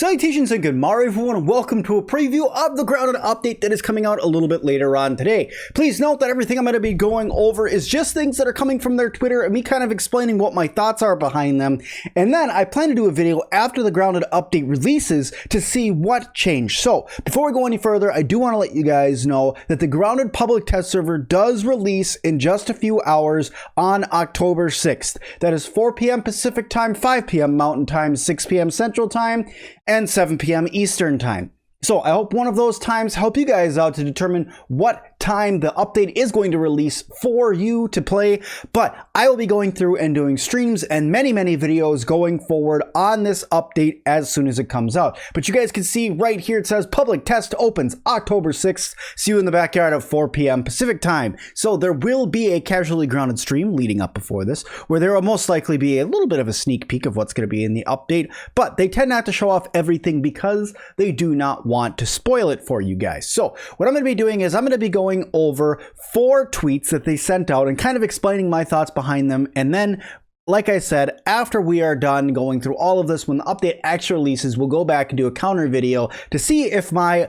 Salutations and good morning everyone, and welcome to a preview of the Grounded update that is coming out a little bit later on today. Please note that everything I'm going to be going over is just things that are coming from their Twitter and me kind of explaining what my thoughts are behind them. And then I plan to do a video after the Grounded update releases to see what changed. So before we go any further, I do want to let you guys know that the Grounded public test server does release in just a few hours on October 6th. That is 4 p.m. Pacific time, 5 p.m. Mountain time, 6 p.m. Central time, and 7 p.m. Eastern time. So I hope one of those times help you guys out to determine what time the update is going to release for you to play. But I will be going through and doing streams and many videos going forward on this update as soon as it comes out. But you guys can see right here it says public test opens October 6th. See you in the backyard at 4 p.m. Pacific time. So there will be a casually grounded stream leading up before this, where there will most likely be a little bit of a sneak peek of what's going to be in the update. But they tend not to show off everything because they do not want to spoil it for you guys. So what I'm going to be doing is I'm going to be going over 4 tweets that they sent out and kind of explaining my thoughts behind them. And then, like I said, after we are done going through all of this, when the update actually releases, we'll go back and do a counter video to see if my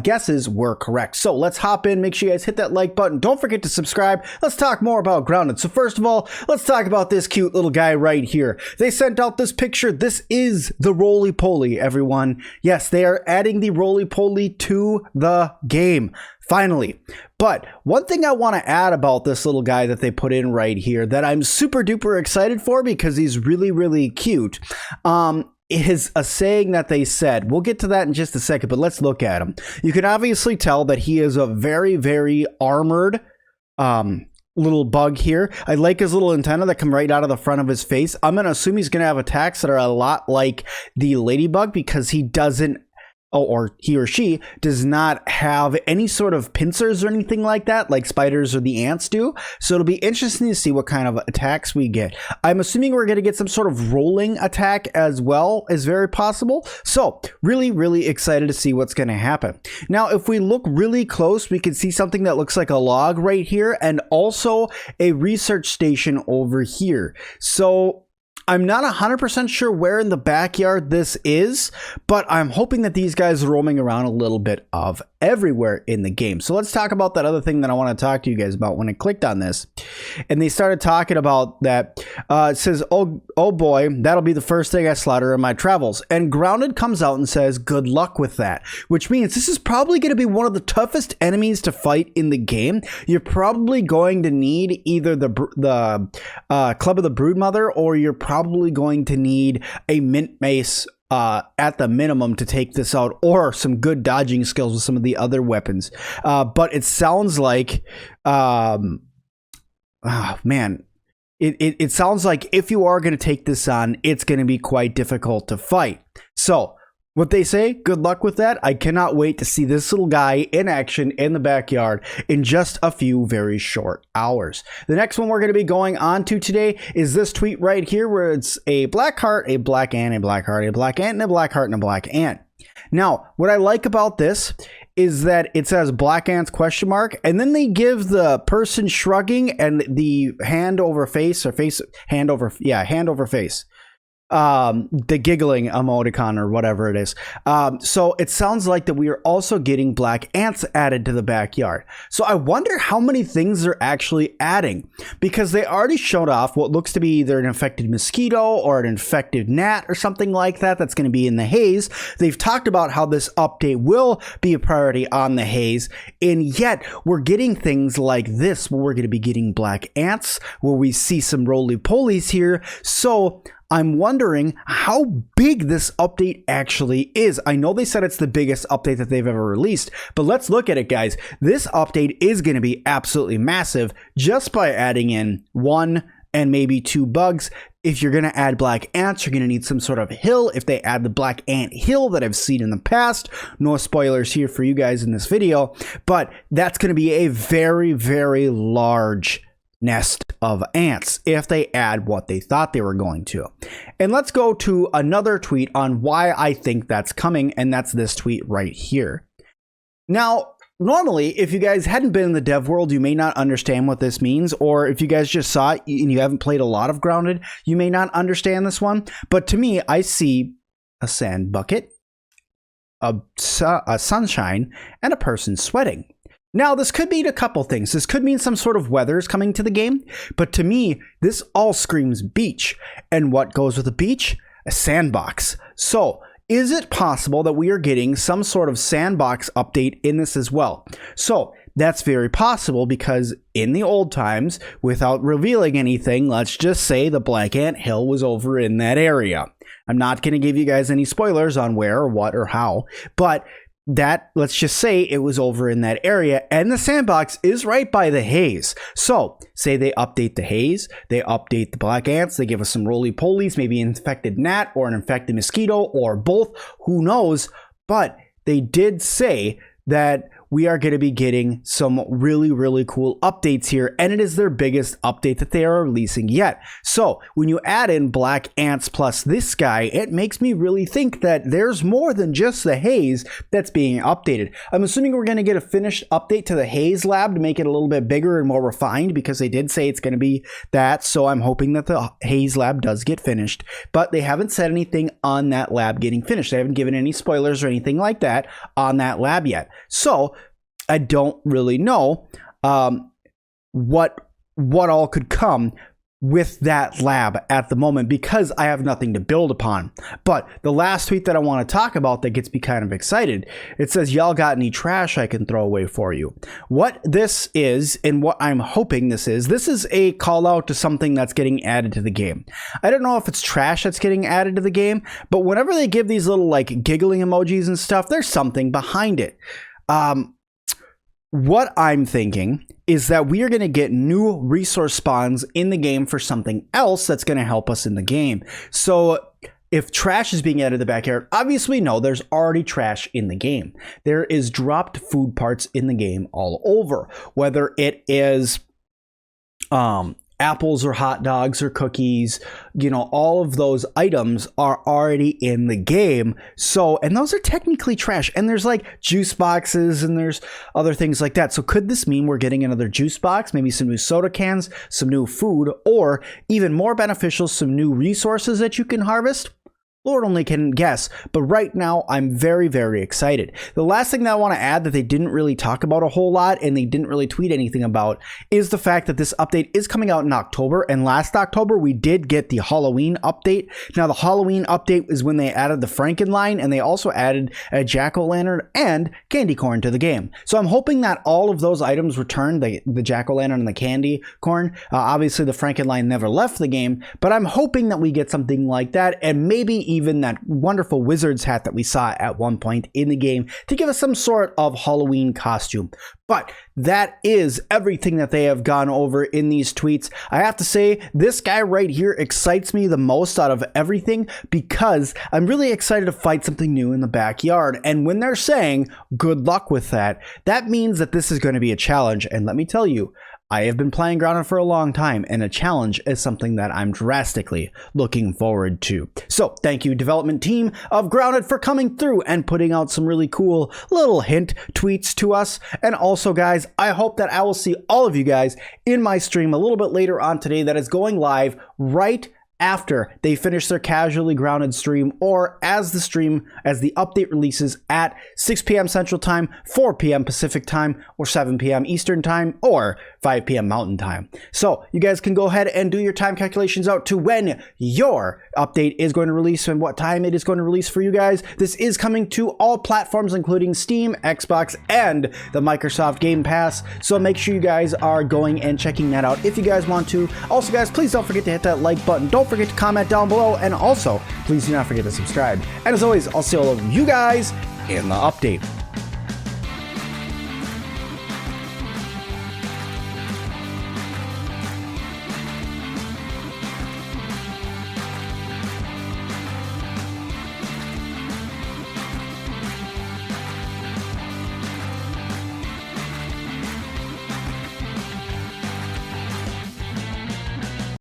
guesses were correct. So let's hop in. Make sure you guys hit that like button. Don't forget to subscribe. Let's talk more about Grounded. So first of all, let's talk about this cute little guy right here. They sent out this picture. This is the roly-poly, everyone. Yes, they are adding the roly-poly to the game. Finally. But one thing I want to add about this little guy that they put in right here that I'm super duper excited for because he's really cute is a saying that they said. We'll get to that in just a second, but let's look at him. You can obviously tell that he is a very armored little bug here. I like his little antenna that come right out of the front of his face. I'm going to assume he's going to have attacks that are a lot like the ladybug because he doesn't or he or she does not have any sort of pincers or anything like that, like spiders or the ants do. So it'll be interesting to see what kind of attacks we get. I'm assuming we're going to get some sort of rolling attack as well, is very possible. So really excited to see what's going to happen. Now, if we look really close, we can see something that looks like a log right here and also a research station over here. So I'm not 100% sure where in the backyard this is, but I'm hoping that these guys are roaming around a little bit of everywhere in the game. So let's talk about that other thing that I want to talk to you guys about. When I clicked on this and they started talking about that, it says, oh boy, that'll be the first thing I slaughter in my travels. And Grounded comes out and says, good luck with that, which means this is probably going to be one of the toughest enemies to fight in the game. You're probably going to need either the Club of the Broodmother, or you're probably going to need a mint mace at the minimum to take this out, or some good dodging skills with some of the other weapons. But it sounds like, it sounds like if you are going to take this on, it's going to be quite difficult to fight. So what they say, good luck with that. I cannot wait to see this little guy in action in the backyard in just a few very short hours. The next one we're going to be going on to today is this tweet right here, where it's a black heart, a black ant, a black heart, a black ant, and a black heart, and a black ant. Now, what I like about this is that it says black ants ? And then they give the person shrugging and the hand over face, or hand over face. The giggling emoticon or whatever it is. So it sounds like that we are also getting black ants added to the backyard. So I wonder how many things they're actually adding, because they already showed off what looks to be either an infected mosquito or an infected gnat or something like that that's going to be in the haze. They've talked about how this update will be a priority on the haze, and yet we're getting things like this, where we're going to be getting black ants, where we see some roly-polies here. So I'm wondering how big this update actually is. I know they said it's the biggest update that they've ever released, but let's look at it, guys. This update is going to be absolutely massive just by adding in 1 and maybe 2 bugs. If you're going to add black ants, you're going to need some sort of hill. If they add the black ant hill that I've seen in the past, no spoilers here for you guys in this video, but that's going to be a very large nest of ants if they add what they thought they were going to. And let's go to another tweet on why I think that's coming, and that's this tweet right here. Now, normally, if you guys hadn't been in the dev world, you may not understand what this means, or if you guys just saw it and you haven't played a lot of Grounded, you may not understand this one. But to me, I see a sand bucket, a sunshine, and a person sweating. Now, this could mean a couple things. This could mean some sort of weather is coming to the game, but to me, this all screams beach. And what goes with a beach? A sandbox. So, is it possible that we are getting some sort of sandbox update in this as well? So, that's very possible because in the old times, without revealing anything, let's just say the Black Ant Hill was over in that area. I'm not going to give you guys any spoilers on where or what or how, but that, let's just say it was over in that area, and the sandbox is right by the haze. So, say they update the haze, they update the black ants, they give us some roly-polies, maybe an infected gnat or an infected mosquito or both, who knows, but they did say that we are going to be getting some really, really cool updates here, and it is their biggest update that they are releasing yet. So when you add in black ants plus this guy, it makes me really think that there's more than just the haze that's being updated. I'm assuming we're going to get a finished update to the haze lab to make it a little bit bigger and more refined, because they did say it's going to be that. So I'm hoping that the haze lab does get finished, but they haven't said anything on that lab getting finished. They haven't given any spoilers or anything like that on that lab yet. So I don't really know what all could come with that lab at the moment, because I have nothing to build upon. But the last tweet that I want to talk about that gets me kind of excited, it says, y'all got any trash I can throw away for you? What this is, and what I'm hoping this is a call out to something that's getting added to the game. I don't know if it's trash that's getting added to the game, but whenever they give these little like giggling emojis and stuff, there's something behind it. What I'm thinking is that we are going to get new resource spawns in the game for something else that's going to help us in the game. So if trash is being added to the backyard, obviously no, there's already trash in the game. There is dropped food parts in the game all over, whether it is apples or hot dogs or cookies, you know, all of those items are already in the game. So, and those are technically trash. And there's like juice boxes and there's other things like that. So could this mean we're getting another juice box, maybe some new soda cans, some new food, or even more beneficial, some new resources that you can harvest? Lord only can guess, but right now I'm very, very excited. The last thing that I want to add that they didn't really talk about a whole lot and they didn't really tweet anything about is the fact that this update is coming out in October, and last October we did get the Halloween update. Now the Halloween update is when they added the Frankenline, and they also added a jack-o'-lantern and candy corn to the game. So I'm hoping that all of those items return, the jack-o'-lantern and the candy corn. Obviously the Frankenline never left the game, but I'm hoping that we get something like that, and maybe even that wonderful wizard's hat that we saw at one point in the game to give us some sort of Halloween costume. But that is everything that they have gone over in these tweets. I have to say, this guy right here excites me the most out of everything, because I'm really excited to fight something new in the backyard. And when they're saying good luck with that, that means that this is going to be a challenge. And let me tell you, I have been playing Grounded for a long time, and a challenge is something that I'm drastically looking forward to. So thank you, development team of Grounded, for coming through and putting out some really cool little hint tweets to us. And also, guys, I hope that I will see all of you guys in my stream a little bit later on today that is going live right after they finish their Casually Grounded stream, or as the update releases at 6 p.m. Central Time, 4 p.m. Pacific Time, or 7 p.m. Eastern Time, or 5 p.m. Mountain Time. So you guys can go ahead and do your time calculations out to when your update is going to release and what time it is going to release for you guys. This is coming to all platforms, including Steam, Xbox, and the Microsoft Game Pass. So make sure you guys are going and checking that out if you guys want to. Also, guys, please don't forget to hit that like button. Don't forget to comment down below, and also please do not forget to subscribe. And as always, I'll see all of you guys in the update.